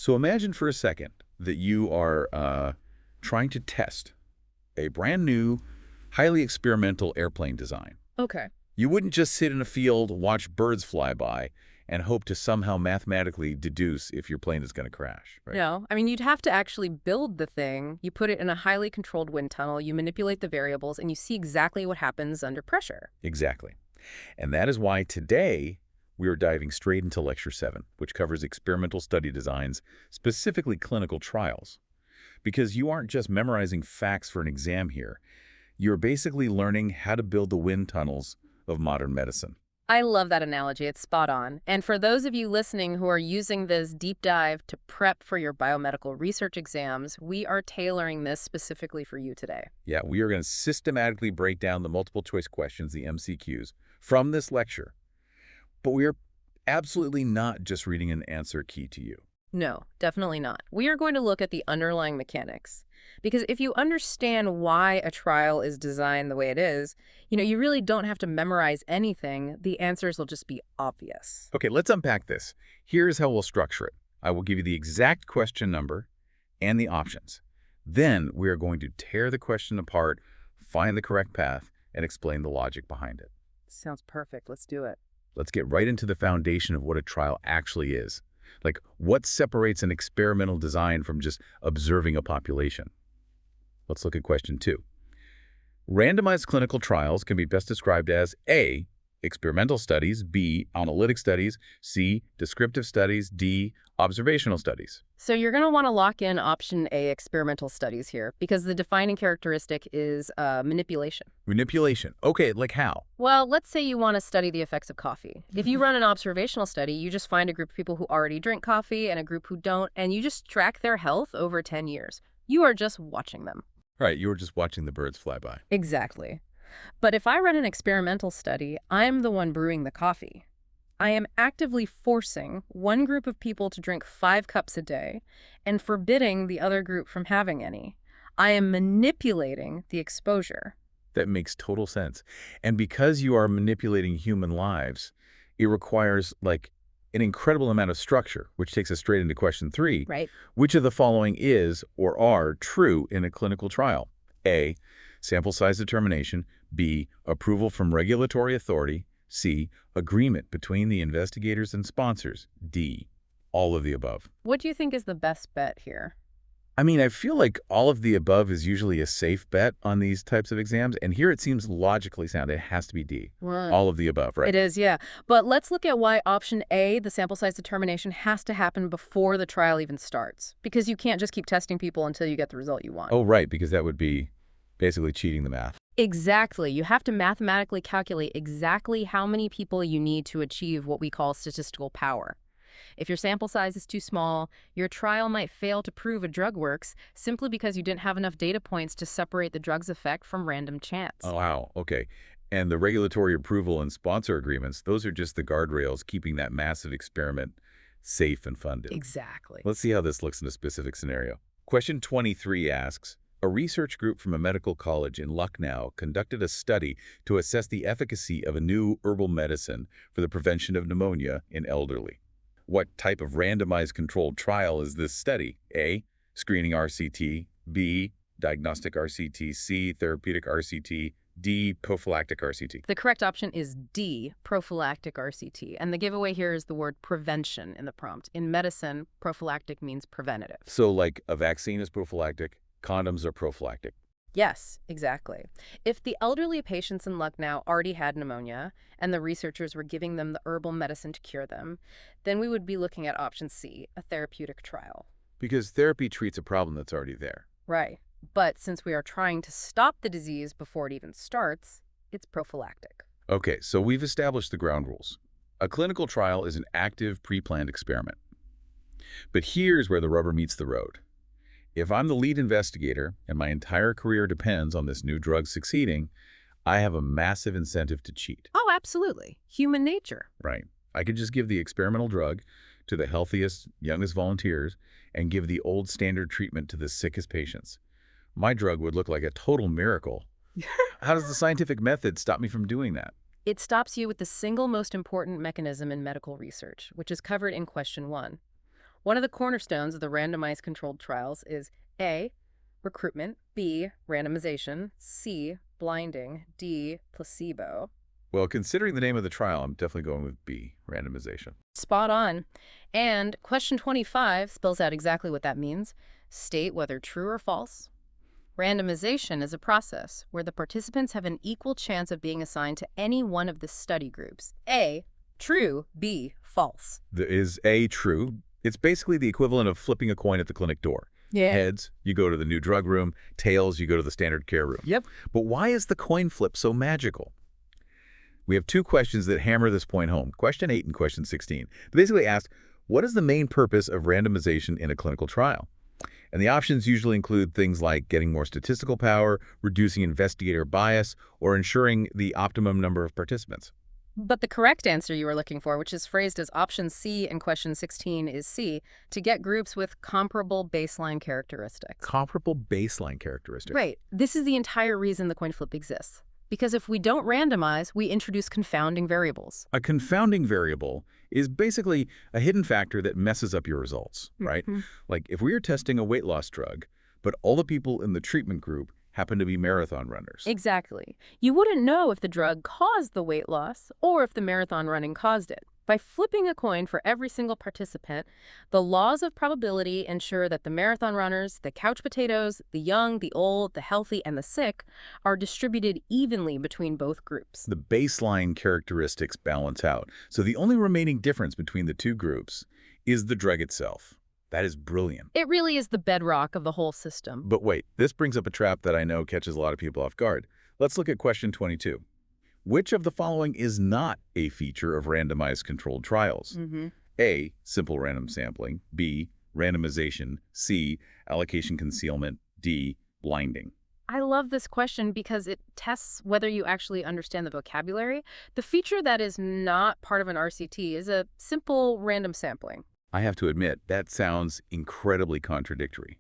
So imagine for a second that you are trying to test a brand new, highly experimental airplane design. Okay. You wouldn't just sit in a field, watch birds fly by, and hope to somehow mathematically deduce if your plane is going to crash, right? No, I mean, you'd have to actually build the thing. You put it in a highly controlled wind tunnel, you manipulate the variables, and you see exactly what happens under pressure. Exactly. And that is why today we are diving straight into Lecture 7, which covers experimental study designs, specifically clinical trials. Because you aren't just memorizing facts for an exam here. You're basically learning how to build the wind tunnels of modern medicine. I love that analogy. It's spot on. And for those of you listening who are using this deep dive to prep for your biomedical research exams, we are tailoring this specifically for you today. Yeah, we are going to systematically break down the multiple choice questions, the MCQs, from this lecture. But we are absolutely not just reading an answer key to you. No, definitely not. We are going to look at the underlying mechanics. Because if you understand why a trial is designed the way it is, you really don't have to memorize anything. The answers will just be obvious. Okay, let's unpack this. Here's how we'll structure it. I will give you the exact question number and the options. Then we are going to tear the question apart, find the correct path, and explain the logic behind it. Sounds perfect. Let's do it. Let's get right into the foundation of what a trial actually is. Like, what separates an experimental design from just observing a population? Let's look at question 2. Randomized clinical trials can be best described as A, experimental studies, B, analytic studies, C, descriptive studies, D, observational studies. So you're going to want to lock in option A, experimental studies here, because the defining characteristic is manipulation. Manipulation. Okay, like how? Well, let's say you want to study the effects of coffee. If you run an observational study, you just find a group of people who already drink coffee and a group who don't, and you just track their health over 10 years. You are just watching them. Right, you were just watching the birds fly by. Exactly. But if I run an experimental study, I'm the one brewing the coffee. I am actively forcing one group of people to drink 5 cups a day and forbidding the other group from having any. I am manipulating the exposure. That makes total sense. And because you are manipulating human lives, it requires, like, an incredible amount of structure, which takes us straight into question 3. Right. Which of the following is or are true in a clinical trial? A, sample size determination. B, approval from regulatory authority. C, agreement between the investigators and sponsors. D, all of the above. What do you think is the best bet here? I mean, I feel like all of the above is usually a safe bet on these types of exams, and here it seems logically sound. It has to be D. Right. All of the above, right? It is, yeah. But let's look at why option A, the sample size determination, has to happen before the trial even starts. Because you can't just keep testing people until you get the result you want. Oh, right, because that would be basically cheating the math. Exactly. You have to mathematically calculate exactly how many people you need to achieve what we call statistical power. If your sample size is too small, your trial might fail to prove a drug works simply because you didn't have enough data points to separate the drug's effect from random chance. Oh, wow, okay. And the regulatory approval and sponsor agreements, those are just the guardrails keeping that massive experiment safe and funded. Exactly. Let's see how this looks in a specific scenario. Question 23 asks, a research group from a medical college in Lucknow conducted a study to assess the efficacy of a new herbal medicine for the prevention of pneumonia in elderly. What type of randomized controlled trial is this study? A, screening RCT, B, diagnostic RCT, C, therapeutic RCT, D, prophylactic RCT. The correct option is D, prophylactic RCT. And the giveaway here is the word prevention in the prompt. In medicine, prophylactic means preventative. So like a vaccine is prophylactic, condoms are prophylactic. Yes, exactly. If the elderly patients in Lucknow already had pneumonia and the researchers were giving them the herbal medicine to cure them, then we would be looking at option C, a therapeutic trial. Because therapy treats a problem that's already there. Right. But since we are trying to stop the disease before it even starts, it's prophylactic. Okay, so we've established the ground rules. A clinical trial is an active, pre-planned experiment. But here's where the rubber meets the road. If I'm the lead investigator and my entire career depends on this new drug succeeding, I have a massive incentive to cheat. Oh, absolutely. Human nature. Right. I could just give the experimental drug to the healthiest, youngest volunteers and give the old standard treatment to the sickest patients. My drug would look like a total miracle. How does the scientific method stop me from doing that? It stops you with the single most important mechanism in medical research, which is covered in question 1. One of the cornerstones of the randomized controlled trials is A, recruitment, B, randomization, C, blinding, D, placebo. Well, considering the name of the trial, I'm definitely going with B, randomization. Spot on. And question 25 spells out exactly what that means. State whether true or false. Randomization is a process where the participants have an equal chance of being assigned to any one of the study groups. A, true, B, false. Is A true? It's basically the equivalent of flipping a coin at the clinic door. Yeah. Heads, you go to the new drug room. Tails, you go to the standard care room. Yep. But why is the coin flip so magical? We have two questions that hammer this point home, question 8 and question 16. They basically ask, what is the main purpose of randomization in a clinical trial? And the options usually include things like getting more statistical power, reducing investigator bias, or ensuring the optimum number of participants. But the correct answer you were looking for, which is phrased as option C in question 16, is C, to get groups with comparable baseline characteristics. Comparable baseline characteristics. Right. This is the entire reason the coin flip exists. Because if we don't randomize, we introduce confounding variables. A confounding variable is basically a hidden factor that messes up your results, right? Like if we are testing a weight loss drug, but all the people in the treatment group happen to be marathon runners. Exactly. You wouldn't know if the drug caused the weight loss or if the marathon running caused it. By flipping a coin for every single participant, the laws of probability ensure that the marathon runners, the couch potatoes, the young, the old, the healthy, and the sick are distributed evenly between both groups. The baseline characteristics balance out. So the only remaining difference between the two groups is the drug itself. That is brilliant. It really is the bedrock of the whole system. But wait, this brings up a trap that I know catches a lot of people off guard. Let's look at question 22. Which of the following is not a feature of randomized controlled trials? A, simple random sampling. B, randomization. C, allocation concealment. D, blinding. I love this question because it tests whether you actually understand the vocabulary. The feature that is not part of an RCT is a simple random sampling. I have to admit, that sounds incredibly contradictory.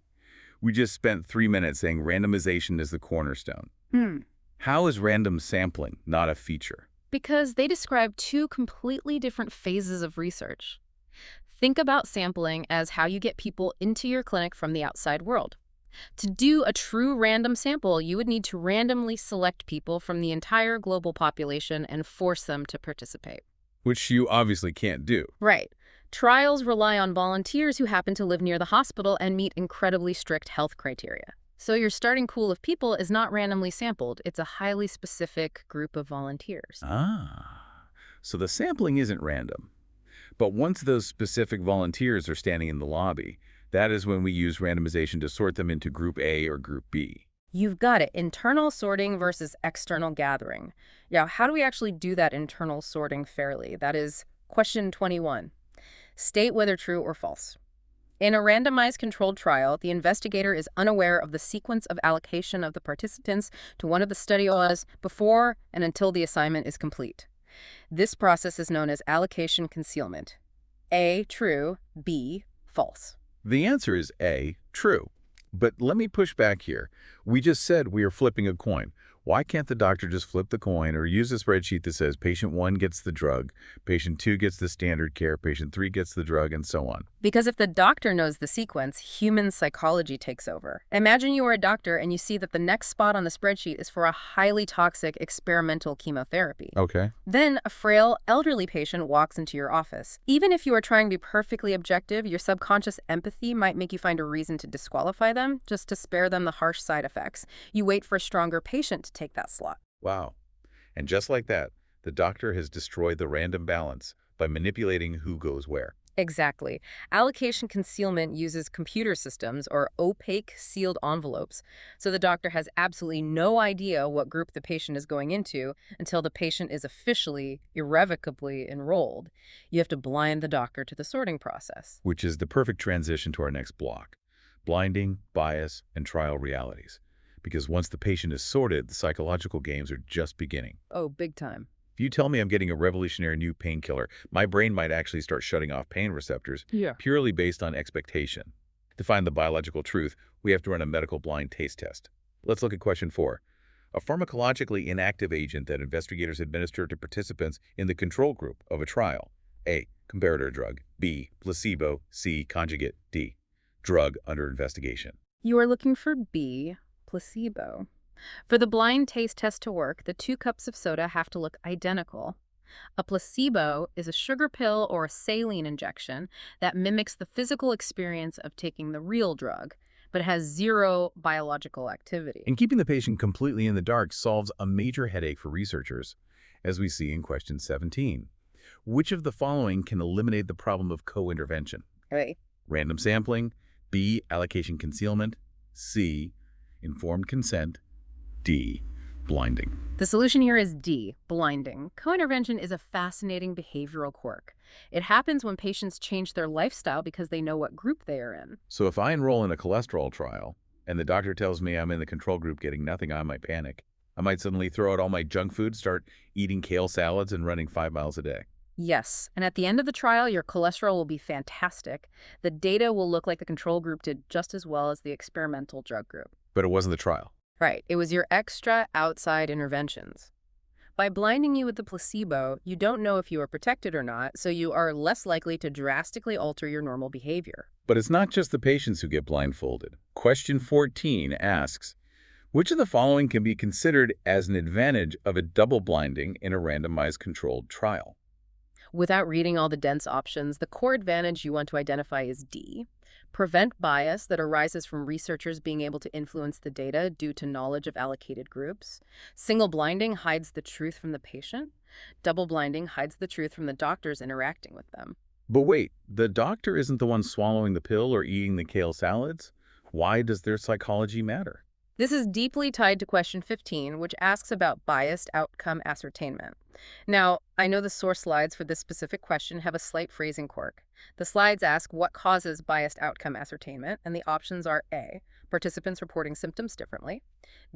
We just spent 3 minutes saying randomization is the cornerstone. How is random sampling not a feature? Because they describe two completely different phases of research. Think about sampling as how you get people into your clinic from the outside world. To do a true random sample, you would need to randomly select people from the entire global population and force them to participate. Which you obviously can't do. Right. Trials rely on volunteers who happen to live near the hospital and meet incredibly strict health criteria. So your starting pool of people is not randomly sampled. It's a highly specific group of volunteers. So the sampling isn't random. But once those specific volunteers are standing in the lobby, that is when we use randomization to sort them into Group A or Group B. You've got it. Internal sorting versus external gathering. Now, how do we actually do that internal sorting fairly? That is question 21. State whether true or false. In a randomized controlled trial, the investigator is unaware of the sequence of allocation of the participants to one of the study areas before and until the assignment is complete. This process is known as allocation concealment. A, true. B, false. The answer is A, true. But let me push back here. We just said we are flipping a coin. Why can't the doctor just flip the coin or use a spreadsheet that says patient 1 gets the drug, patient 2 gets the standard care, patient 3 gets the drug, and so on? Because if the doctor knows the sequence, human psychology takes over. Imagine you are a doctor and you see that the next spot on the spreadsheet is for a highly toxic experimental chemotherapy. Okay. Then a frail, elderly patient walks into your office. Even if you are trying to be perfectly objective, your subconscious empathy might make you find a reason to disqualify them, just to spare them the harsh side effects. You wait for a stronger patient to take that slot. Wow. And just like that, the doctor has destroyed the random balance by manipulating who goes where. Exactly. Allocation concealment uses computer systems or opaque sealed envelopes, so the doctor has absolutely no idea what group the patient is going into until the patient is officially, irrevocably enrolled. You have to blind the doctor to the sorting process. Which is the perfect transition to our next block: blinding, bias, and trial realities. Because once the patient is sorted, the psychological games are just beginning. Oh, big time. If you tell me I'm getting a revolutionary new painkiller, my brain might actually start shutting off pain receptors purely based on expectation. To find the biological truth, we have to run a medical blind taste test. Let's look at question 4. A pharmacologically inactive agent that investigators administer to participants in the control group of a trial. A, comparator drug. B, placebo. C, conjugate. D, drug under investigation. You are looking for B, placebo. For the blind taste test to work, the 2 cups of soda have to look identical. A placebo is a sugar pill or a saline injection that mimics the physical experience of taking the real drug, but has 0 biological activity. And keeping the patient completely in the dark solves a major headache for researchers, as we see in question 17. Which of the following can eliminate the problem of co-intervention? Right. Random sampling. B, allocation concealment. C, informed consent. D, blinding. The solution here is D, blinding. Co-intervention is a fascinating behavioral quirk. It happens when patients change their lifestyle because they know what group they are in. So if I enroll in a cholesterol trial and the doctor tells me I'm in the control group getting nothing, I might panic. I might suddenly throw out all my junk food, start eating kale salads, and running 5 miles a day. Yes, and at the end of the trial, your cholesterol will be fantastic. The data will look like the control group did just as well as the experimental drug group. But it wasn't the trial. Right, it was your extra outside interventions. By blinding you with the placebo, you don't know if you are protected or not, so you are less likely to drastically alter your normal behavior. But it's not just the patients who get blindfolded. Question 14 asks, which of the following can be considered as an advantage of a double blinding in a randomized controlled trial? Without reading all the dense options, the core advantage you want to identify is D. Prevent bias that arises from researchers being able to influence the data due to knowledge of allocated groups. Single blinding hides the truth from the patient. Double blinding hides the truth from the doctors interacting with them. But wait, the doctor isn't the one swallowing the pill or eating the kale salads? Why does their psychology matter? This is deeply tied to question 15, which asks about biased outcome ascertainment. Now, I know the source slides for this specific question have a slight phrasing quirk. The slides ask what causes biased outcome ascertainment, and the options are A, participants reporting symptoms differently,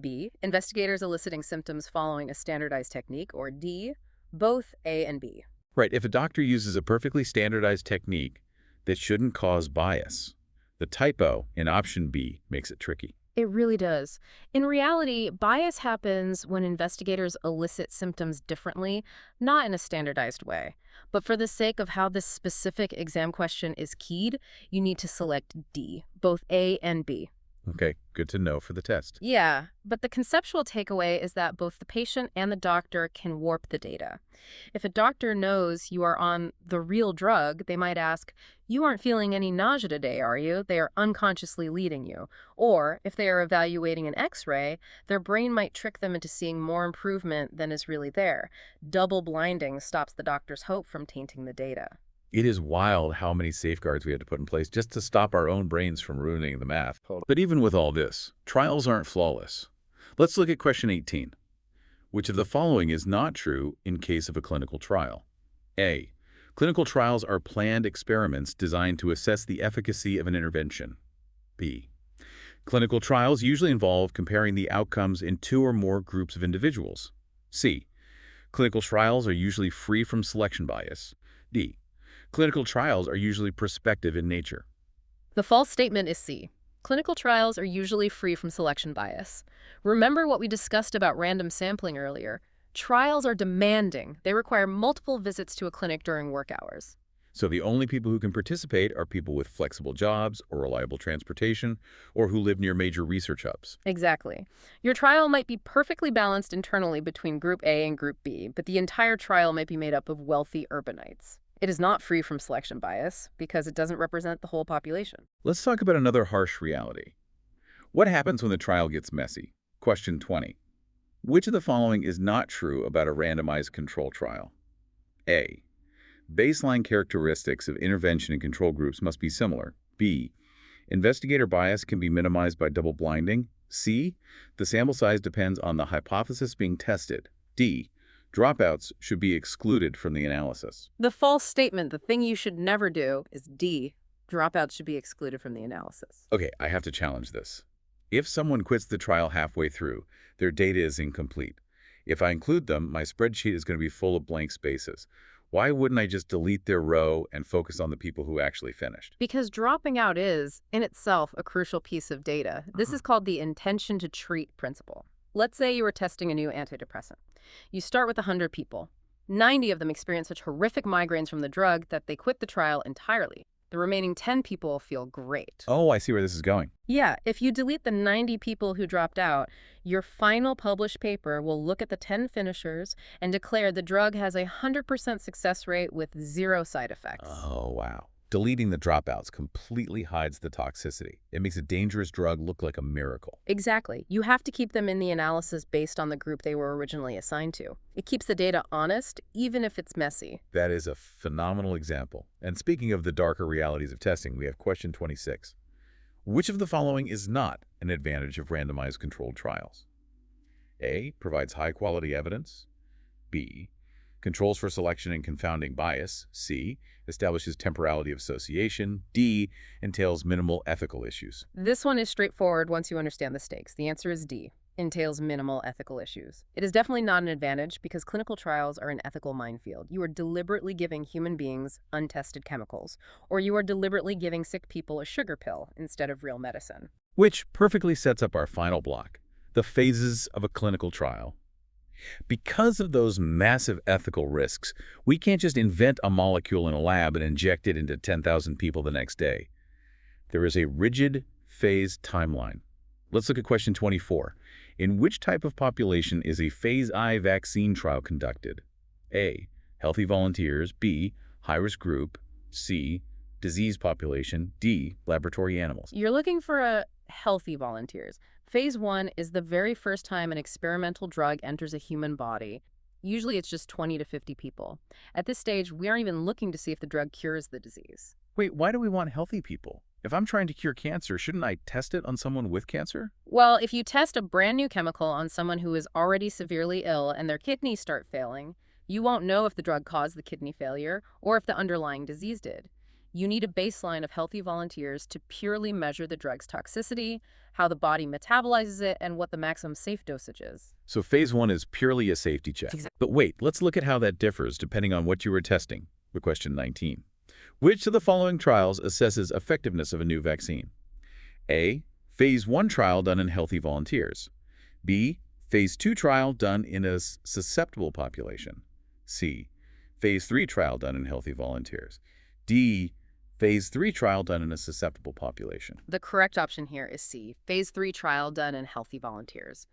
B, investigators eliciting symptoms following a standardized technique, or D, both A and B. Right, if a doctor uses a perfectly standardized technique that shouldn't cause bias, the typo in option B makes it tricky. It really does. In reality, bias happens when investigators elicit symptoms differently, not in a standardized way. But for the sake of how this specific exam question is keyed, you need to select D, both A and B. Okay, good to know for the test. Yeah, but the conceptual takeaway is that both the patient and the doctor can warp the data. If a doctor knows you are on the real drug, they might ask, "You aren't feeling any nausea today, are you?" They are unconsciously leading you. Or, if they are evaluating an X-ray, their brain might trick them into seeing more improvement than is really there. Double blinding stops the doctor's hope from tainting the data. It is wild how many safeguards we had to put in place just to stop our own brains from ruining the math. But even with all this, trials aren't flawless. Let's look at question 18. Which of the following is not true in case of a clinical trial? A, clinical trials are planned experiments designed to assess the efficacy of an intervention. B, clinical trials usually involve comparing the outcomes in 2 or more groups of individuals. C, clinical trials are usually free from selection bias. D, clinical trials are usually prospective in nature. The false statement is C. Clinical trials are usually free from selection bias. Remember what we discussed about random sampling earlier. Trials are demanding. They require multiple visits to a clinic during work hours. So the only people who can participate are people with flexible jobs or reliable transportation or who live near major research hubs. Exactly. Your trial might be perfectly balanced internally between Group A and Group B, but the entire trial might be made up of wealthy urbanites. It is not free from selection bias because it doesn't represent the whole population. Let's talk about another harsh reality. What happens when the trial gets messy? Question 20. Which of the following is not true about a randomized control trial? A, baseline characteristics of intervention and control groups must be similar. B, investigator bias can be minimized by double blinding. C, the sample size depends on the hypothesis being tested. D, dropouts should be excluded from the analysis. The false statement, the thing you should never do, is D. Dropouts should be excluded from the analysis. Okay, I have to challenge this. If someone quits the trial halfway through, their data is incomplete. If I include them, my spreadsheet is going to be full of blank spaces. Why wouldn't I just delete their row and focus on the people who actually finished? Because dropping out is, in itself, a crucial piece of data. This is called the intention to treat principle. Let's say you were testing a new antidepressant. You start with 100 people. 90 of them experienced such horrific migraines from the drug that they quit the trial entirely. The remaining 10 people feel great. Oh, I see where this is going. Yeah, if you delete the 90 people who dropped out, your final published paper will look at the 10 finishers and declare the drug has a 100% success rate with 0 side effects. Oh, wow. Deleting the dropouts completely hides the toxicity. It makes a dangerous drug look like a miracle. Exactly. You have to keep them in the analysis based on the group they were originally assigned to. It keeps the data honest, even if it's messy. That is a phenomenal example. And speaking of the darker realities of testing, we have question 26. Which of the following is not an advantage of randomized controlled trials? A. Provides high-quality evidence. B. Controls for selection and confounding bias. C. Establishes temporality of association. D. Entails minimal ethical issues. This one is straightforward once you understand the stakes. The answer is D. Entails minimal ethical issues. It is definitely not an advantage because clinical trials are an ethical minefield. You are deliberately giving human beings untested chemicals, or you are deliberately giving sick people a sugar pill instead of real medicine. Which perfectly sets up our final block, the phases of a clinical trial. Because of those massive ethical risks, we can't just invent a molecule in a lab and inject it into 10,000 people the next day. There is a rigid phase timeline. Let's look at question 24. In which type of population is a phase I vaccine trial conducted? A. Healthy volunteers. B. High-risk group. C. Disease population. D. Laboratory animals. You're looking for a healthy volunteers. Phase 1 is the very first time an experimental drug enters a human body. Usually it's just 20 to 50 people. At this stage, we aren't even looking to see if the drug cures the disease. Wait, why do we want healthy people? If I'm trying to cure cancer, shouldn't I test it on someone with cancer? Well, if you test a brand new chemical on someone who is already severely ill and their kidneys start failing, you won't know if the drug caused the kidney failure or if the underlying disease did. You need a baseline of healthy volunteers to purely measure the drug's toxicity, how the body metabolizes it, and what the maximum safe dosage is. So phase 1 is purely a safety check. But wait, let's look at how that differs depending on what you were testing. For question 19. Which of the following trials assesses effectiveness of a new vaccine? A. Phase 1 trial done in healthy volunteers. B. Phase 2 trial done in a susceptible population. C. Phase 3 trial done in healthy volunteers. D. Phase 3 trial done in a susceptible population. The correct option here is C, Phase 3 trial done in healthy volunteers.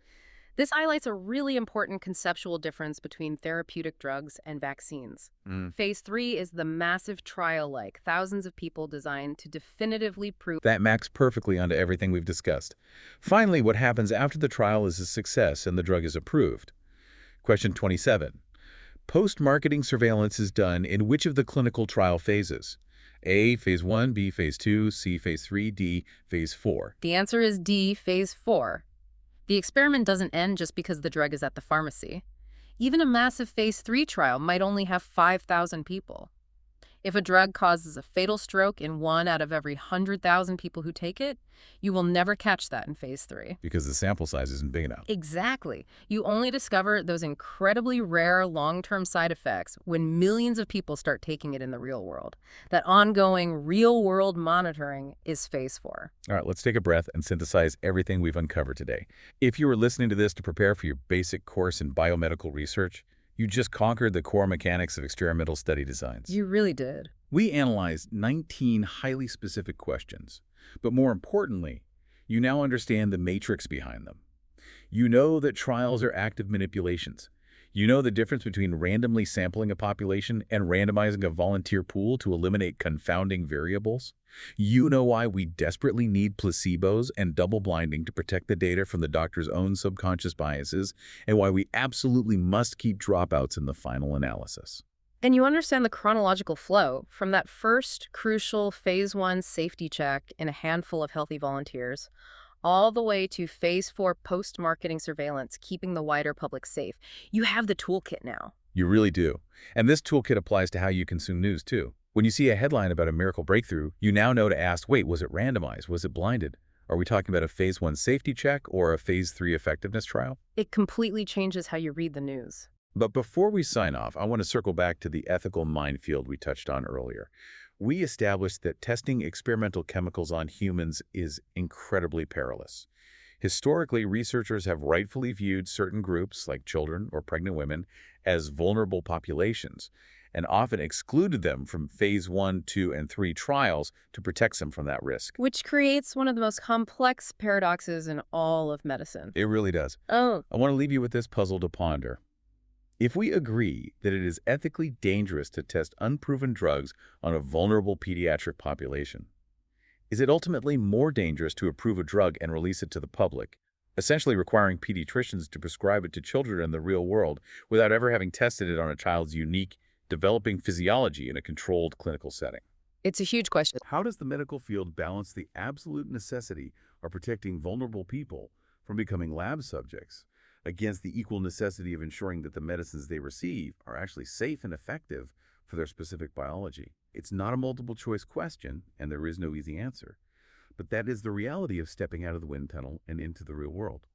This highlights a really important conceptual difference between therapeutic drugs and vaccines. Phase 3 is the massive trial like thousands of people designed to definitively prove That maps perfectly onto everything we've discussed. Finally, what happens after the trial is a success and the drug is approved. Question 27. Post-marketing surveillance is done in which of the clinical trial phases? A. Phase 1, B. Phase 2, C. Phase 3, D. Phase 4. The answer is D, Phase 4. The experiment doesn't end just because the drug is at the pharmacy. Even a massive Phase 3 trial might only have 5,000 people. If a drug causes a fatal stroke in 1 out of every 100,000 people who take it, you will never catch that in Phase 3. Because the sample size isn't big enough. Exactly. You only discover those incredibly rare long-term side effects when millions of people start taking it in the real world. That ongoing real-world monitoring is Phase 4. All right, let's take a breath and synthesize everything we've uncovered today. If you were listening to this to prepare for your basic course in biomedical research, you just conquered the core mechanics of experimental study designs. You really did. We analyzed 19 highly specific questions, but more importantly, you now understand the matrix behind them. You know that trials are active manipulations. You know the difference between randomly sampling a population and randomizing a volunteer pool to eliminate confounding variables. You know why we desperately need placebos and double blinding to protect the data from the doctor's own subconscious biases, and why we absolutely must keep dropouts in the final analysis. And you understand the chronological flow from that first crucial Phase 1 safety check in a handful of healthy volunteers, all the way to Phase 4 post-marketing surveillance, keeping the wider public safe. You have the toolkit now. You really do. And this toolkit applies to how you consume news, too. When you see a headline about a miracle breakthrough, you now know to ask, wait, was it randomized? Was it blinded? Are we talking about a Phase 1 safety check or a Phase 3 effectiveness trial? It completely changes how you read the news. But before we sign off, I want to circle back to the ethical minefield we touched on earlier. We established that testing experimental chemicals on humans is incredibly perilous. Historically, researchers have rightfully viewed certain groups, like children or pregnant women, as vulnerable populations and often excluded them from phase 1, 2, and 3 trials to protect them from that risk. Which creates one of the most complex paradoxes in all of medicine. It really does. Oh, I want to leave you with this puzzle to ponder. If we agree that it is ethically dangerous to test unproven drugs on a vulnerable pediatric population, is it ultimately more dangerous to approve a drug and release it to the public, essentially requiring pediatricians to prescribe it to children in the real world without ever having tested it on a child's unique, developing physiology in a controlled clinical setting? it's a huge question. How does the medical field balance the absolute necessity of protecting vulnerable people from becoming lab subjects against the equal necessity of ensuring that the medicines they receive are actually safe and effective for their specific biology? It's not a multiple choice question, and there is no easy answer. But that is the reality of stepping out of the wind tunnel and into the real world.